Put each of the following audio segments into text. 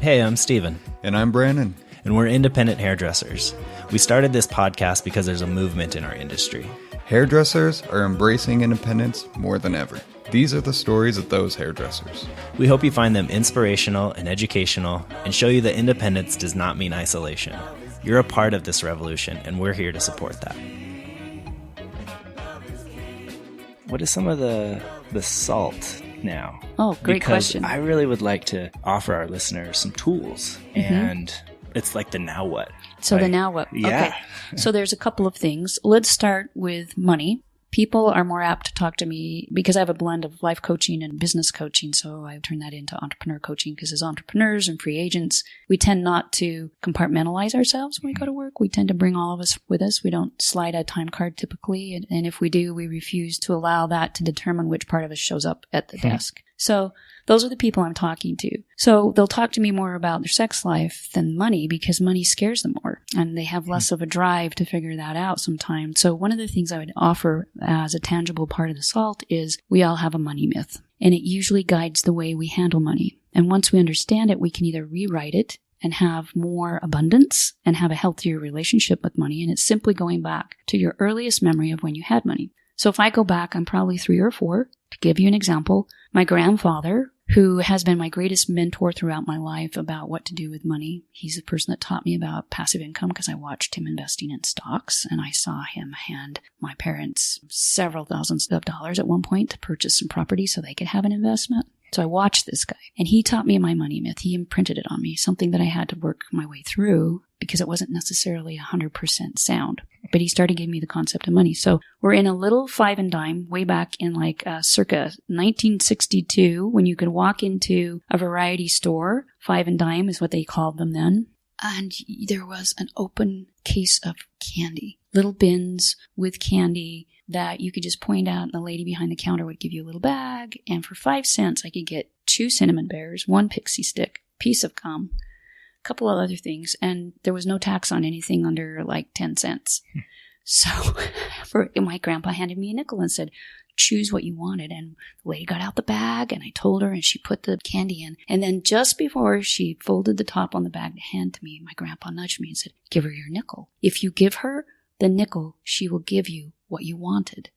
Hey, I'm Steven. And I'm Brandon. And we're independent hairdressers. We started this podcast because there's a movement in our industry. Hairdressers are embracing independence more than ever. These are the stories of those hairdressers. We hope you find them inspirational and educational and show you that independence does not mean isolation. You're a part of this revolution, and we're here to support that. What is some of the salt now? Oh, great question. I really would like to offer our listeners some tools, and it's like the now what. So the now what? Yeah. Okay. So there's a couple of things. Let's start with money. People are more apt to talk to me because I have a blend of life coaching and business coaching. So I turn that into entrepreneur coaching because as entrepreneurs and free agents, we tend not to compartmentalize ourselves when we go to work. We tend to bring all of us with us. We don't slide a time card typically. And if we do, we refuse to allow that to determine which part of us shows up at the desk. So those are the people I'm talking to. So they'll talk to me more about their sex life than money because money scares them more and they have less of a drive to figure that out sometimes. So one of the things I would offer as a tangible part of the SALT is we all have a money myth and it usually guides the way we handle money. And once we understand it, we can either rewrite it and have more abundance and have a healthier relationship with money. And it's simply going back to your earliest memory of when you had money. So if I go back, I'm probably 3 or 4. To give you an example, my grandfather, who has been my greatest mentor throughout my life about what to do with money. He's the person that taught me about passive income because I watched him investing in stocks and I saw him hand my parents several thousands of dollars at one point to purchase some property so they could have an investment. So I watched this guy and he taught me my money myth. He imprinted it on me, something that I had to work my way through because it wasn't necessarily 100% sound. But he started giving me the concept of money. So we're in a little 5 and dime way back in circa 1962 when you could walk into a variety store. 5 and dime is what they called them then. And there was an open case of candy, little bins with candy that you could just point out and the lady behind the counter would give you a little bag. And for 5 cents, I could get 2 cinnamon bears, 1 pixie stick, piece of gum, a couple of other things. And there was no tax on anything under like 10 cents. So my grandpa handed me a nickel and said, choose what you wanted. And the lady got out the bag and I told her and she put the candy in. And then just before she folded the top on the bag to hand to me, my grandpa nudged me and said, give her your nickel. If you give her the nickel, she will give you what you wanted.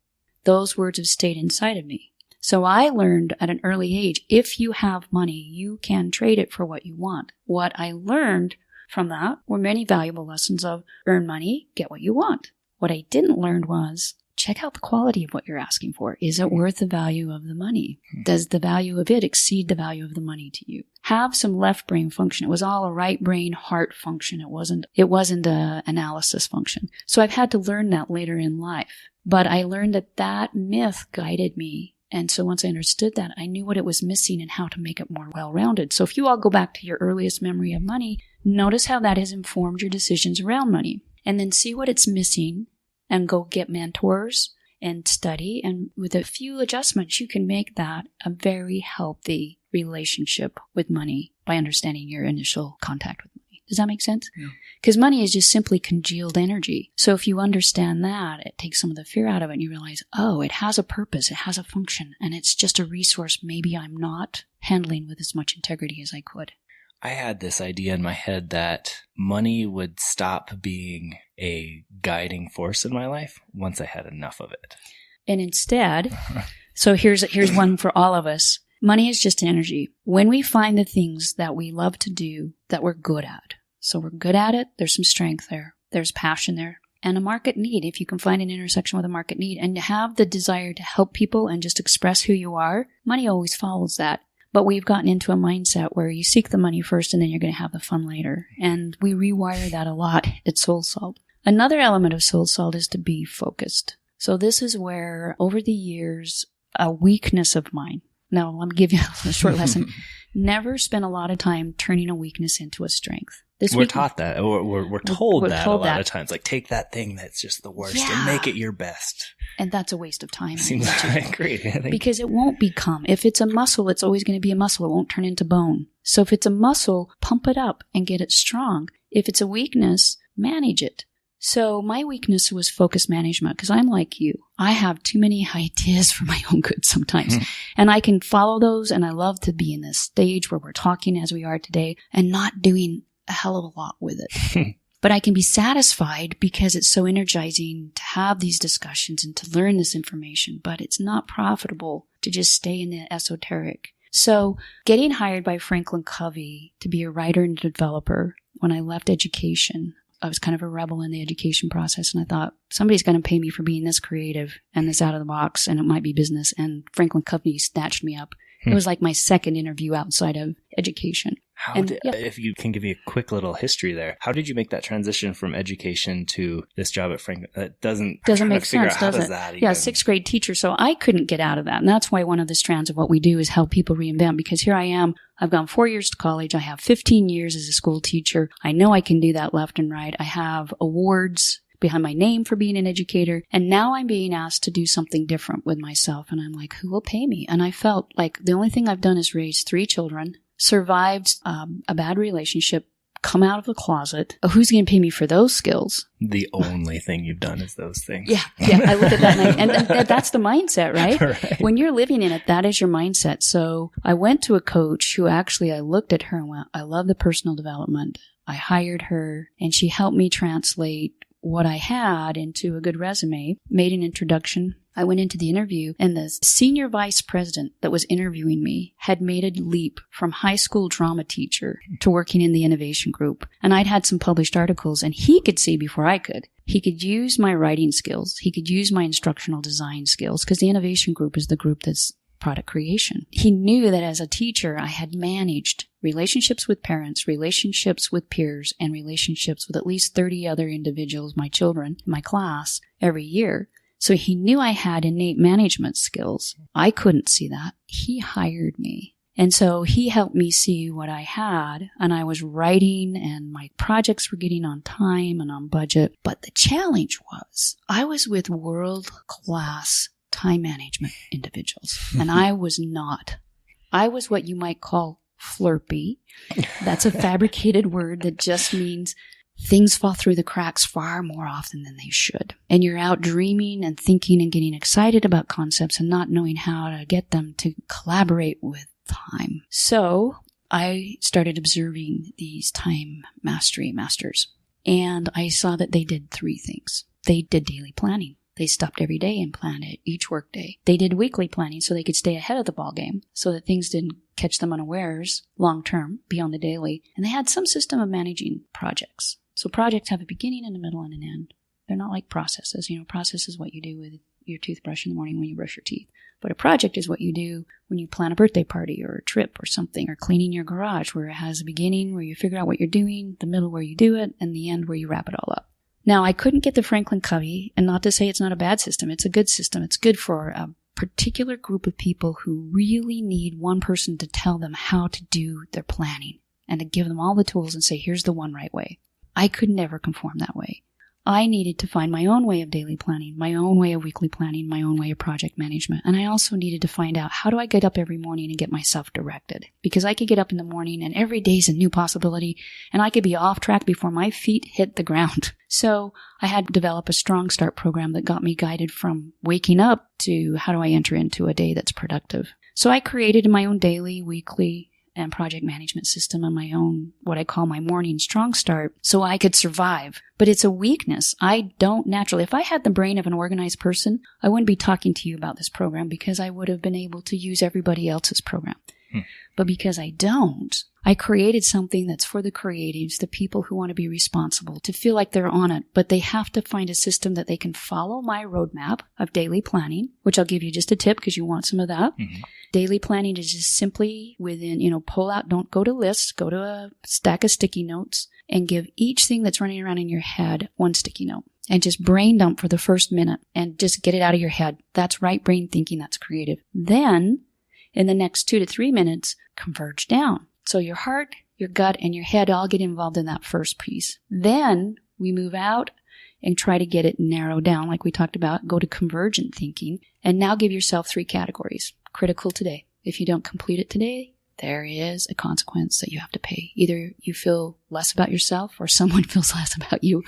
Those words have stayed inside of me. So I learned at an early age, if you have money, you can trade it for what you want. What I learned from that were many valuable lessons of earn money, get what you want. What I didn't learn was check out the quality of what you're asking for. Is it worth the value of the money? Does the value of it exceed the value of the money to you? Have some left brain function. It was all a right brain heart function. It wasn't a analysis function. So I've had to learn that later in life. But I learned that myth guided me. And so once I understood that, I knew what it was missing and how to make it more well-rounded. So if you all go back to your earliest memory of money, notice how that has informed your decisions around money. And then see what it's missing and go get mentors and study. And with a few adjustments, you can make that a very healthy relationship with money by understanding your initial contact with money. Does that make sense? Because money is just simply congealed energy. So if you understand that, it takes some of the fear out of it and you realize, oh, it has a purpose, it has a function, and it's just a resource maybe I'm not handling with as much integrity as I could. I had this idea in my head that money would stop being a guiding force in my life once I had enough of it. And instead, so here's one for all of us. Money is just energy. When we find the things that we love to do that we're good at, so we're good at it, there's some strength there, there's passion there, and a market need. If you can find an intersection with a market need and have the desire to help people and just express who you are, money always follows that. But we've gotten into a mindset where you seek the money first and then you're going to have the fun later. And we rewire that a lot at SoulSalt. Another element of SoulSalt is to be focused. So this is where, over the years, a weakness of mine. Now, let me give you a short lesson. Never spend a lot of time turning a weakness into a strength. We're taught that, or we're told that a lot of times. Like, take that thing that's just the worst and make it your best. And that's a waste of time. Seems like great. Because it won't become. If it's a muscle, it's always going to be a muscle. It won't turn into bone. So if it's a muscle, pump it up and get it strong. If it's a weakness, manage it. So my weakness was focus management because I'm like you. I have too many ideas for my own good sometimes. And I can follow those, and I love to be in this stage where we're talking as we are today and not doing a hell of a lot with it. But I can be satisfied because it's so energizing to have these discussions and to learn this information. But it's not profitable to just stay in the esoteric. So getting hired by Franklin Covey to be a writer and developer when I left education, I was kind of a rebel in the education process, and I thought, somebody's going to pay me for being this creative and this out of the box, and it might be business. And Franklin Covey snatched me up. It was like my second interview outside of education. If you can give me a quick little history there, how did you make that transition from education to this job at Franklin? That doesn't make sense, does it? Yeah, sixth grade teacher. So I couldn't get out of that. And that's why one of the strands of what we do is help people reinvent, because here I am. I've gone 4 years to college. I have 15 years as a school teacher. I know I can do that left and right. I have awards behind my name for being an educator. And now I'm being asked to do something different with myself. And I'm like, who will pay me? And I felt like the only thing I've done is raise 3 children, survived a bad relationship, come out of the closet. Who's going to pay me for those skills? The only thing you've done is those things. Yeah. I look at that and that's the mindset, right? Right? When you're living in it, that is your mindset. So I went to a coach who actually, I looked at her and went, I love the personal development. I hired her, and she helped me translate what I had into a good resume, made an introduction. I went into the interview, and the senior vice president that was interviewing me had made a leap from high school drama teacher to working in the innovation group. And I'd had some published articles, and he could see before I could. He could use my writing skills. He could use my instructional design skills, because the innovation group is the group that's product creation. He knew that as a teacher, I had managed relationships with parents, relationships with peers, and relationships with at least 30 other individuals, my children, in my class, every year. So he knew I had innate management skills. I couldn't see that. He hired me. And so he helped me see what I had, and I was writing, and my projects were getting on time and on budget. But the challenge was I was with world-class time management individuals, and I was not. I was what you might call flirty. That's a fabricated word that just means things fall through the cracks far more often than they should. And you're out dreaming and thinking and getting excited about concepts and not knowing how to get them to collaborate with time. So I started observing these time mastery masters, and I saw that they did 3 things. They did daily planning. They stopped every day and planned it, each work day. They did weekly planning so they could stay ahead of the ball game, so that things didn't catch them unawares long term beyond the daily. And they had some system of managing projects. So projects have a beginning and a middle and an end. They're not like processes. Process is what you do with your toothbrush in the morning when you brush your teeth. But a project is what you do when you plan a birthday party or a trip or something, or cleaning your garage, where it has a beginning where you figure out what you're doing, the middle where you do it, and the end where you wrap it all up. Now, I couldn't get the Franklin Covey, and not to say it's not a bad system. It's a good system. It's good for a particular group of people who really need one person to tell them how to do their planning and to give them all the tools and say, here's the one right way. I could never conform that way. I needed to find my own way of daily planning, my own way of weekly planning, my own way of project management. And I also needed to find out, how do I get up every morning and get myself directed? Because I could get up in the morning and every day's a new possibility, and I could be off track before my feet hit the ground. So I had to develop a strong start program that got me guided from waking up to how do I enter into a day that's productive. So I created my own daily, weekly, and project management system on my own, what I call my morning strong start, so I could survive. But it's a weakness. I don't naturally. If I had the brain of an organized person, I wouldn't be talking to you about this program, because I would have been able to use everybody else's program. But because I don't, I created something that's for the creatives, the people who want to be responsible, to feel like they're on it, but they have to find a system that they can follow my roadmap of daily planning, which I'll give you just a tip because you want some of that. Mm-hmm. Daily planning is just simply within, pull out, don't go to lists, go to a stack of sticky notes and give each thing that's running around in your head one sticky note. And just brain dump for the first minute and just get it out of your head. That's right brain thinking, that's creative. Then, in the next 2 to 3 minutes, converge down. So your heart, your gut, and your head all get involved in that first piece. Then we move out and try to get it narrowed down, like we talked about, go to convergent thinking, and now give yourself 3 categories. Critical today. If you don't complete it today, there is a consequence that you have to pay. Either you feel less about yourself or someone feels less about you,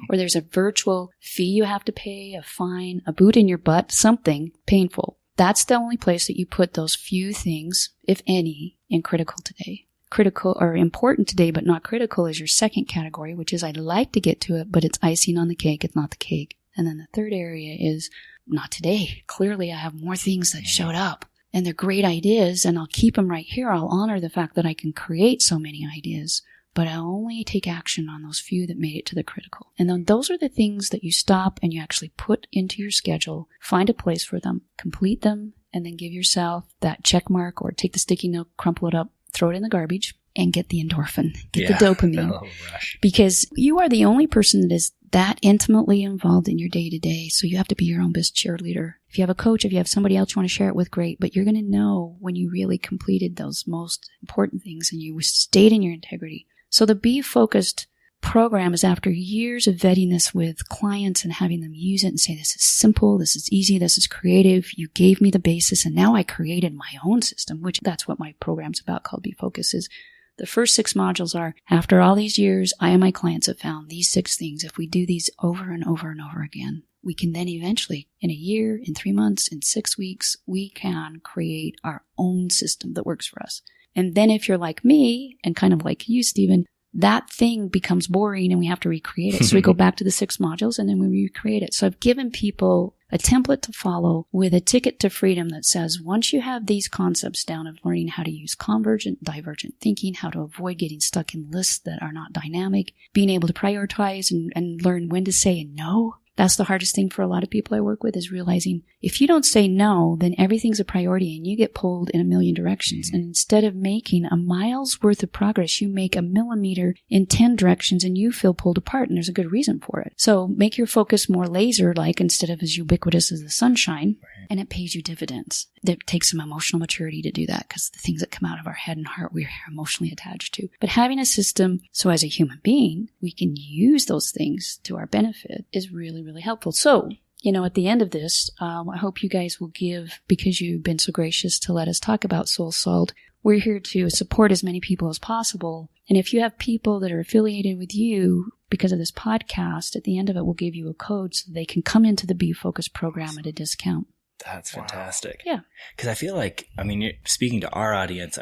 or there's a virtual fee you have to pay, a fine, a boot in your butt, something painful. That's the only place that you put those few things, if any, in critical today. Critical or important today, but not critical is your second category, which is I'd like to get to it, but it's icing on the cake. It's not the cake. And then the third area is not today. Clearly, I have more things that showed up. And they're great ideas, and I'll keep them right here. I'll honor the fact that I can create so many ideas, but I'll only take action on those few that made it to the critical. And then those are the things that you stop and you actually put into your schedule, find a place for them, complete them, and then give yourself that check mark or take the sticky note, crumple it up, throw it in the garbage, and get the endorphin, get the dopamine. Rush. Because you are the only person that is that intimately involved in your day-to-day, so you have to be your own best cheerleader. If you have a coach, if you have somebody else you want to share it with, great, but you're going to know when you really completed those most important things and you stayed in your integrity. So the Be Focused program is after years of vetting this with clients and having them use it and say, this is simple, this is easy, this is creative, you gave me the basis, and now I created my own system, which that's what my program's about, called Be Focused. Is the first 6 modules are, after all these years, I and my clients have found these 6 things. If we do these over and over and over again, we can then eventually, in a year, in 3 months, in 6 weeks, we can create our own system that works for us. And then if you're like me, and kind of like you, Stephen, that thing becomes boring and we have to recreate it. So we go back to the 6 modules and then we recreate it. So I've given people a template to follow with a ticket to freedom that says, once you have these concepts down of learning how to use convergent, divergent thinking, how to avoid getting stuck in lists that are not dynamic, being able to prioritize and learn when to say no. That's the hardest thing for a lot of people I work with, is realizing if you don't say no, then everything's a priority and you get pulled in a million directions. And instead of making a mile's worth of progress, you make a millimeter in 10 directions and you feel pulled apart, and there's a good reason for it. So make your focus more laser-like instead of as ubiquitous as the sunshine, and it pays you dividends. It takes some emotional maturity to do that, because the things that come out of our head and heart, we're emotionally attached to. But having a system so as a human being, we can use those things to our benefit is really, really helpful. So, at the end of this, I hope you guys will give, because you've been so gracious to let us talk about SoulSalt. We're here to support as many people as possible. And if you have people that are affiliated with you because of this podcast, at the end of it, we'll give you a code so they can come into the Be Focused program at a discount. That's fantastic. Yeah. Because I feel like, you're speaking to our audience,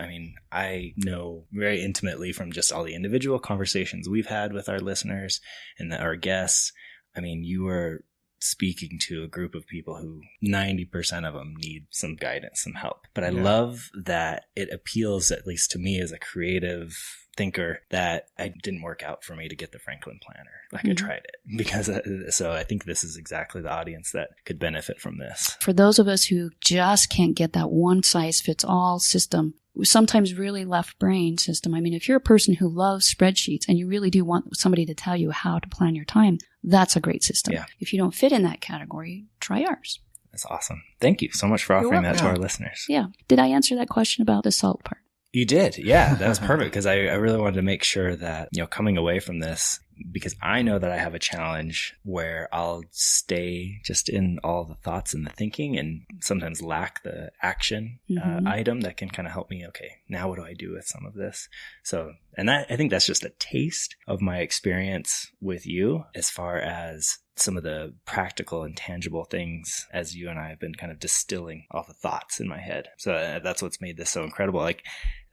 I know very intimately from just all the individual conversations we've had with our listeners and our guests. You are speaking to a group of people who 90% of them need some guidance, some help. But I love that it appeals, at least to me as a creative thinker, that it didn't work out for me to get the Franklin Planner. I tried it so I think this is exactly the audience that could benefit from this. For those of us who just can't get that one size fits all system, sometimes really left brain system. If you're a person who loves spreadsheets and you really do want somebody to tell you how to plan your time, that's a great system. Yeah. If you don't fit in that category, try ours. That's awesome. Thank you so much for offering that to our listeners. Yeah. Did I answer that question about the salt part? You did. Yeah, that was perfect, because I really wanted to make sure that, coming away from this, because I know that I have a challenge where I'll stay just in all the thoughts and the thinking and sometimes lack the action item that can kind of help me. Okay, now what do I do with some of this? So, and I think that's just a taste of my experience with you as far as some of the practical and tangible things as you and I have been kind of distilling all the thoughts in my head. So that's what's made this so incredible.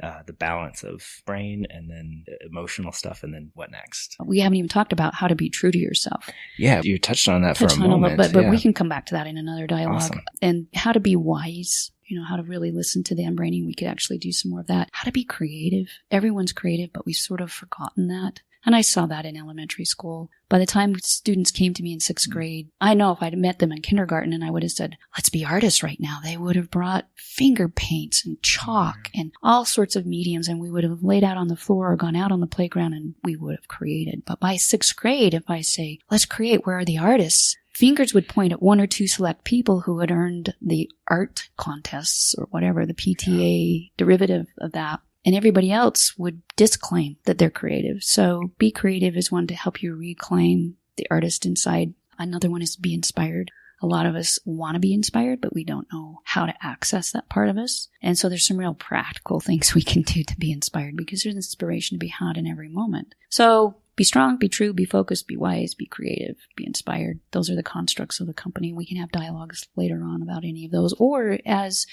The balance of brain and then emotional stuff, and then what next? We haven't even talked about how to be true to yourself. Yeah, you touched on that for a moment. But we can come back to that in another dialogue. Awesome. And how to be wise, how to really listen to the unbraining. We could actually do some more of that. How to be creative. Everyone's creative, but we've sort of forgotten that. And I saw that in elementary school. By the time students came to me in 6th grade, I know if I'd met them in kindergarten and I would have said, let's be artists right now, they would have brought finger paints and chalk and all sorts of mediums, and we would have laid out on the floor or gone out on the playground and we would have created. But by 6th grade, if I say, let's create, where are the artists? Fingers would point at 1 or 2 select people who had earned the art contests or whatever, the PTA derivative of that. And everybody else would disclaim that they're creative. So Be Creative is one to help you reclaim the artist inside. Another one is Be Inspired. A lot of us want to be inspired, but we don't know how to access that part of us. And so there's some real practical things we can do to be inspired, because there's inspiration to be had in every moment. So be strong, be true, be focused, be wise, be creative, be inspired. Those are the constructs of the company. We can have dialogues later on about any of those. Or as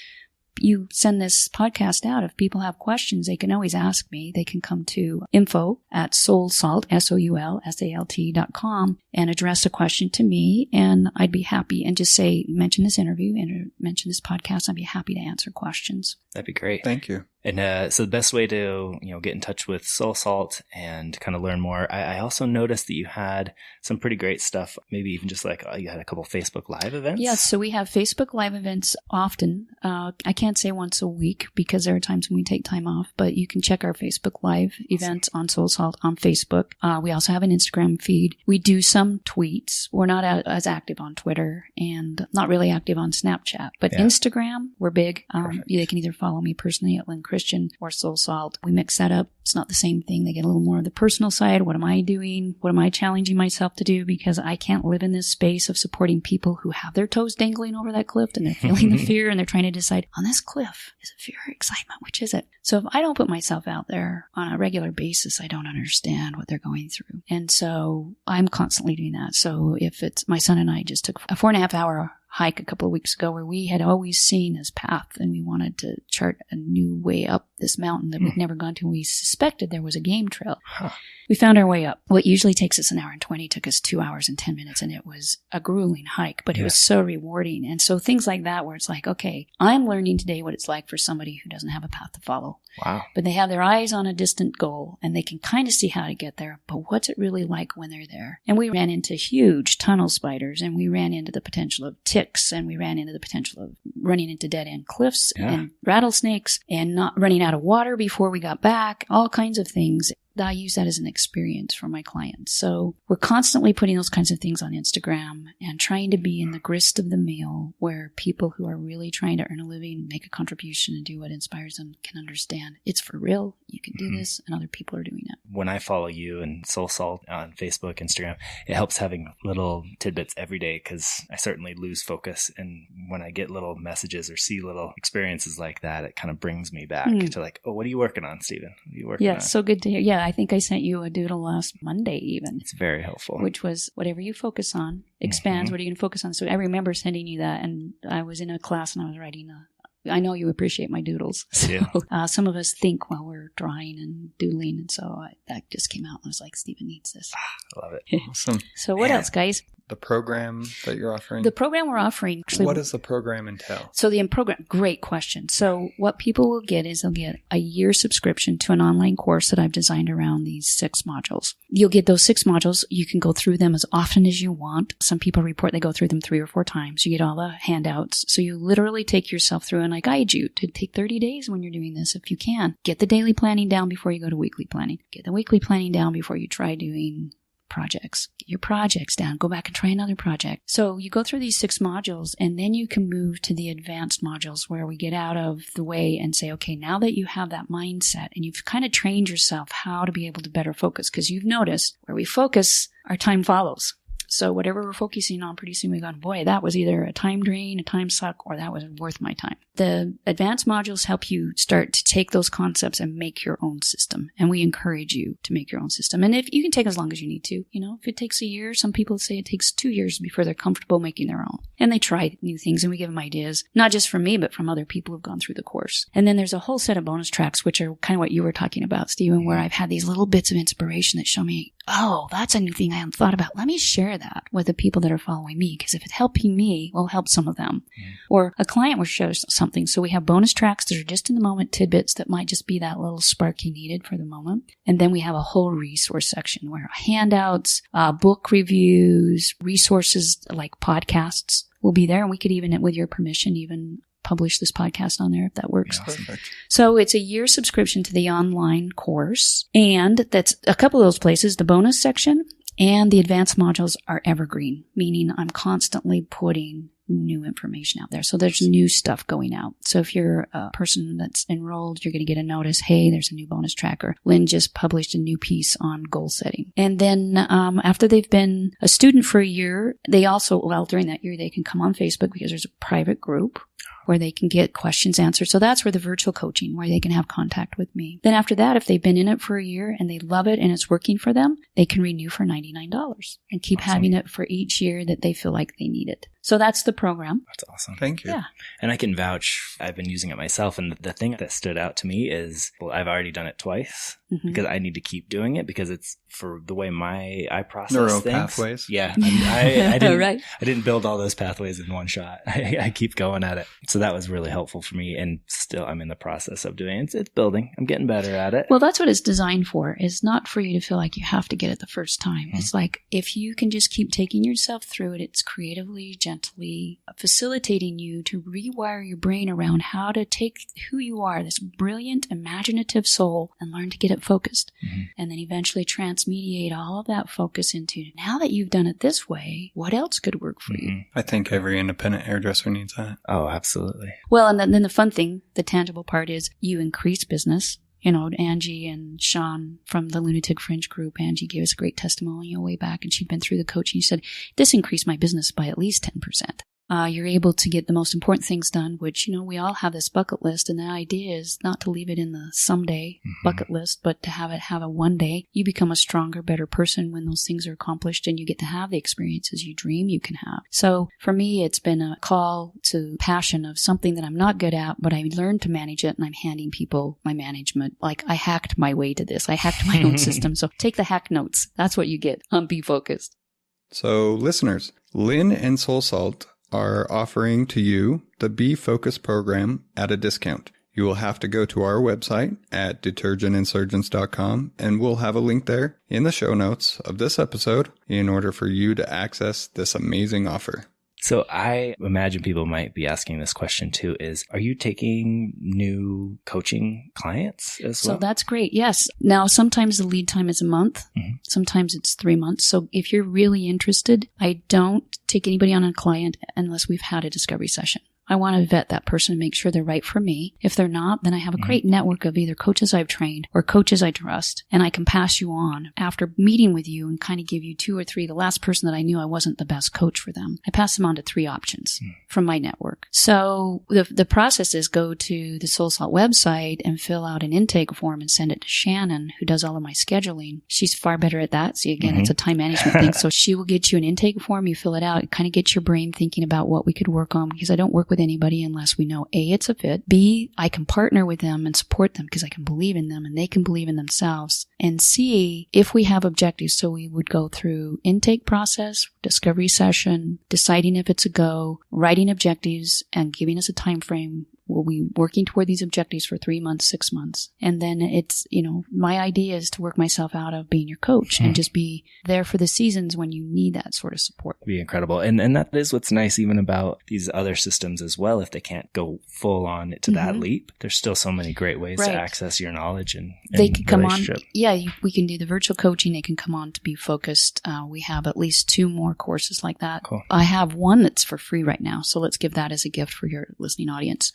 you send this podcast out, if people have questions, they can always ask me. They can come to info@SoulSalt, SOULSALT.com, and address a question to me. And I'd be happy, and just say, mention this interview and mention this podcast. I'd be happy to answer questions. That'd be great. Thank you. And so the best way to, get in touch with SoulSalt and kind of learn more, I also noticed that you had some pretty great stuff, maybe even just like you had a couple Facebook Live events. Yes, so we have Facebook Live events often. I can't say once a week because there are times when we take time off, but you can check our Facebook Live events on SoulSalt on Facebook. We also have an Instagram feed. We do some tweets. We're not as active on Twitter and not really active on Snapchat, but Instagram, we're big. They can either follow me personally at Lyn Cristian or SoulSalt. We mix that up. It's not the same thing. They get a little more of the personal side. What am I doing? What am I challenging myself to do? Because I can't live in this space of supporting people who have their toes dangling over that cliff and they're feeling the fear and they're trying to decide, on this cliff, is it fear or excitement? Which is it? So if I don't put myself out there on a regular basis, I don't understand what they're going through. And so I'm constantly doing that. So if it's my son and I just took a 4.5 hour hike a couple of weeks ago where we had always seen this path and we wanted to chart a new way up this mountain that we'd never gone to. We suspected there was a game trail. We found our way up. What usually takes us 1 hour and 20 took us 2 hours and 10 minutes, and it was a grueling hike, but it was so rewarding. And so things like that where it's like, okay, I'm learning today what it's like for somebody who doesn't have a path to follow. Wow. But they have their eyes on a distant goal and they can kind of see how to get there, but what's it really like when they're there? And we ran into huge tunnel spiders, and we ran into the potential of ticks, and we ran into the potential of running into dead-end cliffs and rattlesnakes, and not running out of water before we got back, all kinds of things. I use that as an experience for my clients. So we're constantly putting those kinds of things on Instagram and trying to be in the grist of the meal where people who are really trying to earn a living, make a contribution, and do what inspires them can understand it's for real. You can do this, and other people are doing it. When I follow you and SoulSalt on Facebook, Instagram, it helps having little tidbits every day, because I certainly lose focus. And when I get little messages or see little experiences like that, it kind of brings me back to like, oh, what are you working on, Stephen? What are you working on? So good to hear. Yeah, I think I sent you a doodle last Monday even. It's very helpful. Which was, whatever you focus on expands. What are you going to focus on? So I remember sending you that, and I was in a class and I was writing I know you appreciate my doodles. So some of us think while we're drawing and doodling, and so that just came out and I was like, Stephen needs this. I love it. Awesome. So what else, guys? The program that you're offering? The program we're offering. Actually, what does the program entail? So the program, great question. So what people will get is they'll get a year subscription to an online course that I've designed around these 6 modules. You'll get those 6 modules. You can go through them as often as you want. Some people report they go through them 3 or 4 times. You get all the handouts. So you literally take yourself through, and I guide you to take 30 days when you're doing this if you can. Get the daily planning down before you go to weekly planning. Get the weekly planning down before you try doing projects. Get your projects down. Go back and try another project. So you go through these 6 modules, and then you can move to the advanced modules where we get out of the way and say, okay, now that you have that mindset and you've kind of trained yourself how to be able to better focus, because you've noticed where we focus, our time follows. So whatever we're focusing on, pretty soon we go, boy, that was either a time drain, a time suck, or that was worth my time. The advanced modules help you start to take those concepts and make your own system. And we encourage you to make your own system. And if you can take as long as you need to, if it takes a year, some people say it takes 2 years before they're comfortable making their own. And they try new things, and we give them ideas, not just from me, but from other people who've gone through the course. And then there's a whole set of bonus tracks, which are kind of what you were talking about, Stephen, where I've had these little bits of inspiration that show me, oh, that's a new thing I hadn't thought about. Let me share that with the people that are following me, because if it's helping me, we'll help some of them. Or a client will share something. So we have bonus tracks that are just in the moment tidbits that might just be that little spark you needed for the moment. And then we have a whole resource section where handouts, book reviews, resources like podcasts will be there. And we could even, with your permission, even publish this podcast on there if that works. Perfect. So it's a year subscription to the online course. And that's a couple of those places, the bonus section and the advanced modules are evergreen, meaning I'm constantly putting new information out there. So there's new stuff going out. So if you're a person that's enrolled, you're going to get a notice, hey, there's a new bonus tracker. Lyn just published a new piece on goal setting. And then after they've been a student for a year, they also, well, during that year, they can come on Facebook because there's a private group where they can get questions answered. So that's where the virtual coaching, where they can have contact with me. Then after that, if they've been in it for a year and they love it and it's working for them, they can renew for $99 and keep having it for each year that they feel like they need it. So that's the program. That's awesome. Thank you. Yeah. And I can vouch, I've been using it myself. And the thing that stood out to me is, well, I've already done it twice because I need to keep doing it because it's for the way I process neural things. pathways. Yeah. I didn't, Right. I didn't build all those pathways in one shot. I keep going at it. So that was really helpful for me. And still, I'm in the process of doing it. It's building. I'm getting better at it. Well, that's what it's designed for. It's not for you to feel like you have to get it the first time. It's like if you can just keep taking yourself through it, it's creatively, gently facilitating you to rewire your brain around how to take who you are, this brilliant, imaginative soul, and learn to get it focused. And then eventually transmediate all of that focus into, now that you've done it this way, what else could work for you? I think every independent hairdresser needs that. Oh, absolutely. Well, and then the fun thing, the tangible part is you increase business. You know, Angie and Sean from the Lunatic Fringe group, Angie gave us a great testimonial way back, and she'd been through the coaching. She said, this increased my business by at least 10%. You're able to get the most important things done, which, you know, we all have this bucket list. And the idea is not to leave it in the someday bucket list, but to have a one day. You become a stronger, better person when those things are accomplished and you get to have the experiences you dream you can have. So for me, it's been a call to passion of something that I'm not good at, but I learned to manage it and I'm handing people my management. Like I hacked my way to this. I hacked my own system. So take the hack notes. That's what you get on Be Focused. So listeners, Lyn and SoulSalt are offering to you the Be Focused program at a discount. You will have to go to our website at detergentinsurgents.com and we'll have a link there in the show notes of this episode in order for you to access this amazing offer. So I imagine people might be asking this question too is, are you taking new coaching clients as well? So that's great. Yes. Now, sometimes the lead time is a month. Sometimes it's 3 months. So if you're really interested, I don't take anybody on a client unless we've had a discovery session. I want to vet that person and make sure they're right for me. If they're not, then I have a great network of either coaches I've trained or coaches I trust, and I can pass you on after meeting with you and kind of give you 2 or 3. The last person that I knew I wasn't the best coach for them, I passed them on to 3 options from my network. So the process is go to the SoulSalt website and fill out an intake form and send it to Shannon, who does all of my scheduling. She's far better at that. See, again, it's a time management thing. So she will get you an intake form. You fill it out. It kind of gets your brain thinking about what we could work on, because I don't work with anybody unless we know A, it's a fit, B, I can partner with them and support them because I can believe in them and they can believe in themselves, and C, if we have objectives. So we would go through intake process, discovery session, deciding if it's a go, writing objectives and giving us a time frame. We'll be working toward these objectives for 3 months, 6 months. And then it's, you know, my idea is to work myself out of being your coach and just be there for the seasons when you need that sort of support. It'd be incredible. And that is what's nice even about these other systems as well. If they can't go full on to that leap, there's still so many great ways to access your knowledge and they can come on. Yeah, we can do the virtual coaching. They can come on to Be Focused. We have at least 2 more courses like that. Cool. I have one that's for free right now. So let's give that as a gift for your listening audience.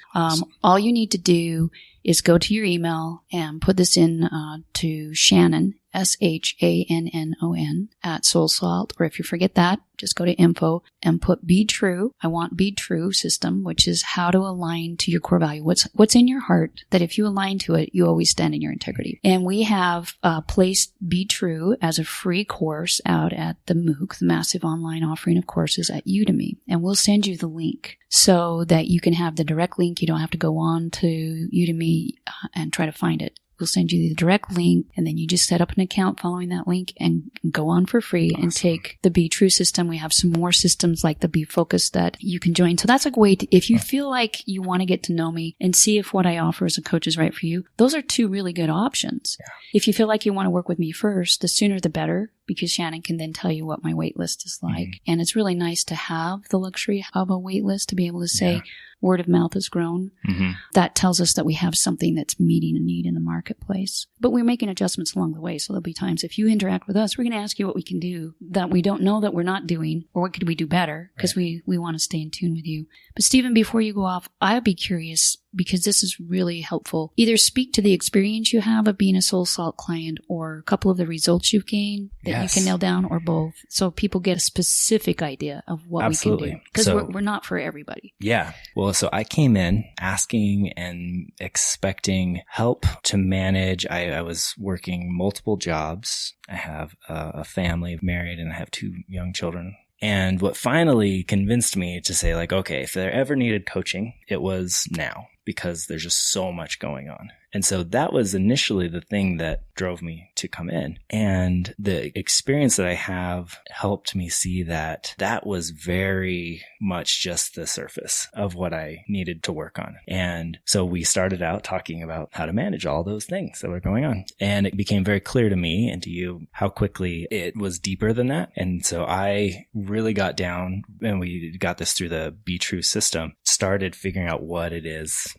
All you need to do is go to your email and put this in to Shannon, SHANNON at SoulSalt. Or if you forget that, just go to info and put Be True. I want Be True system, which is how to align to your core value. What's in your heart that if you align to it, you always stand in your integrity. And we have placed Be True as a free course out at the MOOC, the massive online offering of courses at Udemy. And we'll send you the link so that you can have the direct link. You don't have to go on to Udemy and try to find it. We'll send you the direct link, and then you just set up an account following that link and go on for free and take the Be True system. We have some more systems like the Be Focused that you can join. So that's a way to, if you feel like you want to get to know me and see if what I offer as a coach is right for you, those are 2 really good options. Yeah. If you feel like you want to work with me first, the sooner the better, because Shannon can then tell you what my wait list is like. And it's really nice to have the luxury of a wait list to be able to say, word of mouth has grown. Mm-hmm. That tells us that we have something that's meeting a need in the marketplace. But we're making adjustments along the way. So there'll be times if you interact with us, we're going to ask you what we can do that we don't know that we're not doing, or what could we do better, because we want to stay in tune with you. But Stephen, before you go off, I'd be curious, because this is really helpful. Either speak to the experience you have of being a SoulSalt client, or a couple of the results you've gained that you can nail down, or both, so people get a specific idea of what we can do. Because we're not for everybody. Yeah. Well, so I came in asking and expecting help to manage. I was working multiple jobs. I have a family, married, and I have 2 young children. And what finally convinced me to say, like, okay, if there ever needed coaching, it was now, because there's just so much going on. And so that was initially the thing that drove me to come in. And the experience that I have helped me see that that was very much just the surface of what I needed to work on. And so we started out talking about how to manage all those things that were going on. And it became very clear to me and to you how quickly it was deeper than that. And so I really got down, and we got this through the Be True system, started figuring out what it is,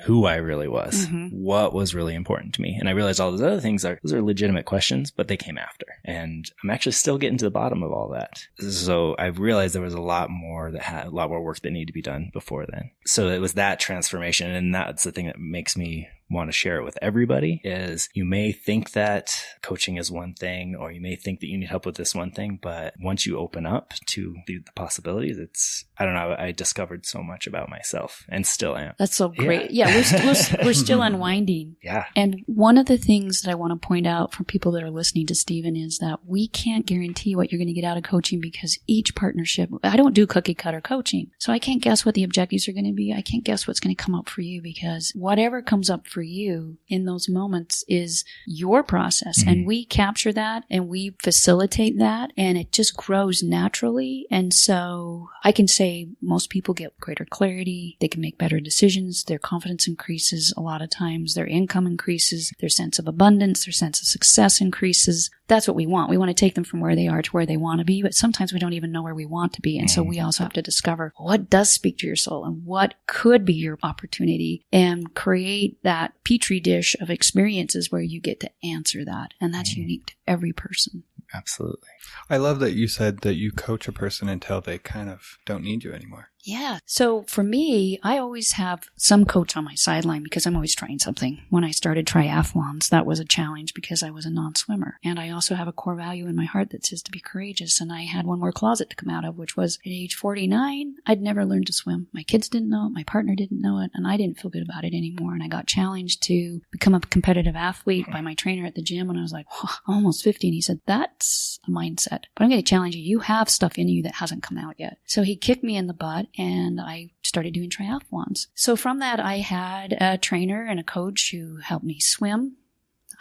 who I really was, what was really important to me. And I realized all those other things those are legitimate questions, but they came after. And I'm actually still getting to the bottom of all that. So I realized there was a lot more work that needed to be done before then. So it was that transformation. And that's the thing that makes me want to share it with everybody, is you may think that coaching is one thing, or you may think that you need help with this one thing, but once you open up to the possibilities, I don't know, I discovered so much about myself, and still am. That's so great. Yeah, we're still unwinding. Yeah. And one of the things that I want to point out for people that are listening to Stephen is that we can't guarantee what you're going to get out of coaching, because each partnership, I don't do cookie cutter coaching. So I can't guess what the objectives are going to be. I can't guess what's going to come up for you, because whatever comes up for you in those moments is your process. Mm-hmm. And we capture that and we facilitate that, and it just grows naturally. And so I can say most people get greater clarity. They can make better decisions. Their confidence increases. A lot of times their income increases. Their sense of abundance, their sense of success increases. That's what we want. We want to take them from where they are to where they want to be, but sometimes we don't even know where we want to be. And so we also have to discover what does speak to your soul and what could be your opportunity, and create that petri dish of experiences where you get to answer that. And that's unique to every person. Absolutely. I love that you said that you coach a person until they kind of don't need you anymore. Yeah. So for me, I always have some coach on my sideline, because I'm always trying something. When I started triathlons, that was a challenge because I was a non-swimmer. And I also have a core value in my heart that says to be courageous. And I had one more closet to come out of, which was at age 49, I'd never learned to swim. My kids didn't know it. My partner didn't know it. And I didn't feel good about it anymore. And I got challenged to become a competitive athlete by my trainer at the gym. And I was like, oh, I'm almost 50. And he said, that's a mindset. But I'm going to challenge you. You have stuff in you that hasn't come out yet. So he kicked me in the butt, and I started doing triathlons. So from that, I had a trainer and a coach who helped me swim.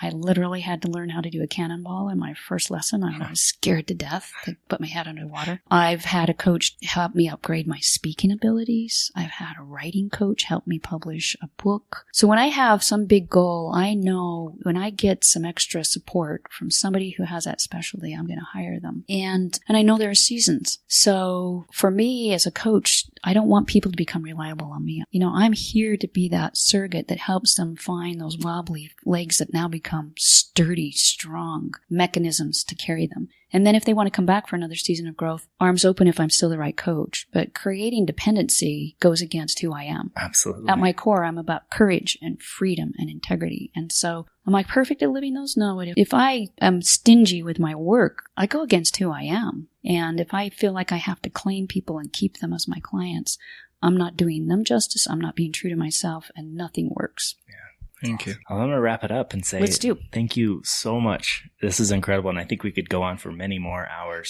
I literally had to learn how to do a cannonball in my first lesson. I was scared to death to put my head under water. I've had a coach help me upgrade my speaking abilities. I've had a writing coach help me publish a book. So when I have some big goal, I know when I get some extra support from somebody who has that specialty, I'm going to hire them. And I know there are seasons. So for me as a coach, I don't want people to become reliable on me. You know, I'm here to be that surrogate that helps them find those wobbly legs that now become sturdy, strong mechanisms to carry them. And then if they want to come back for another season of growth, arms open if I'm still the right coach. But creating dependency goes against who I am. Absolutely. At my core, I'm about courage and freedom and integrity. And so am I perfect at living those? No. If I am stingy with my work, I go against who I am. And if I feel like I have to claim people and keep them as my clients, I'm not doing them justice. I'm not being true to myself, and nothing works. Yeah. Thank you. I'm going to wrap it up and say, let's do. Thank you so much. This is incredible. And I think we could go on for many more hours.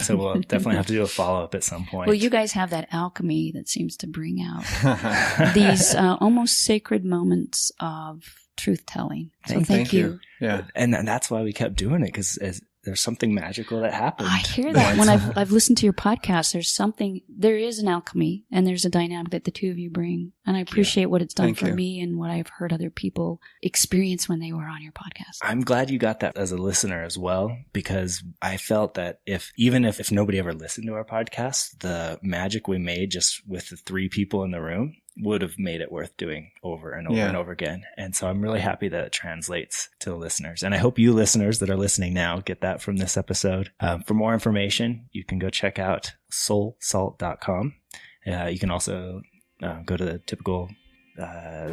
So we'll definitely have to do a follow-up at some point. Well, you guys have that alchemy that seems to bring out these almost sacred moments of truth-telling. So thank you. Yeah. And that's why we kept doing it, because there's something magical that happens. I hear that when I've listened to your podcast. There is an alchemy and there's a dynamic that the two of you bring. And I appreciate what it's done for me and what I've heard other people experience when they were on your podcast. I'm glad you got that as a listener as well, because I felt that even if nobody ever listened to our podcast, the magic we made just with the 3 people in the room would have made it worth doing over and over and over again. And so I'm really happy that it translates to the listeners. And I hope you listeners that are listening now get that from this episode. For more information, you can go check out SoulSalt.com. You can also go to the typical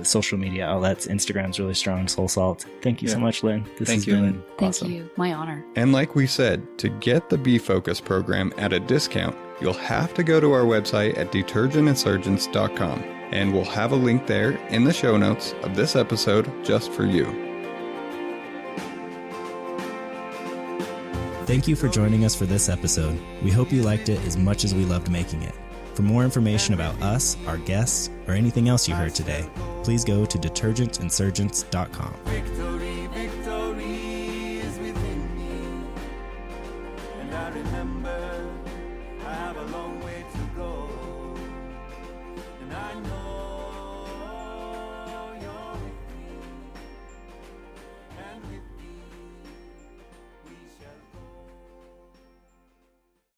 social media outlets. Instagram's really strong, SoulSalt. Thank you so much, Lyn. This has been awesome. Thank you. My honor. And like we said, to get the Be Focus program at a discount, you'll have to go to our website at detergentandsurgeons.com. And we'll have a link there in the show notes of this episode just for you. Thank you for joining us for this episode. We hope you liked it as much as we loved making it. For more information about us, our guests, or anything else you heard today, please go to detergentandsurgeons.com. Victory, victory is within me, and I remember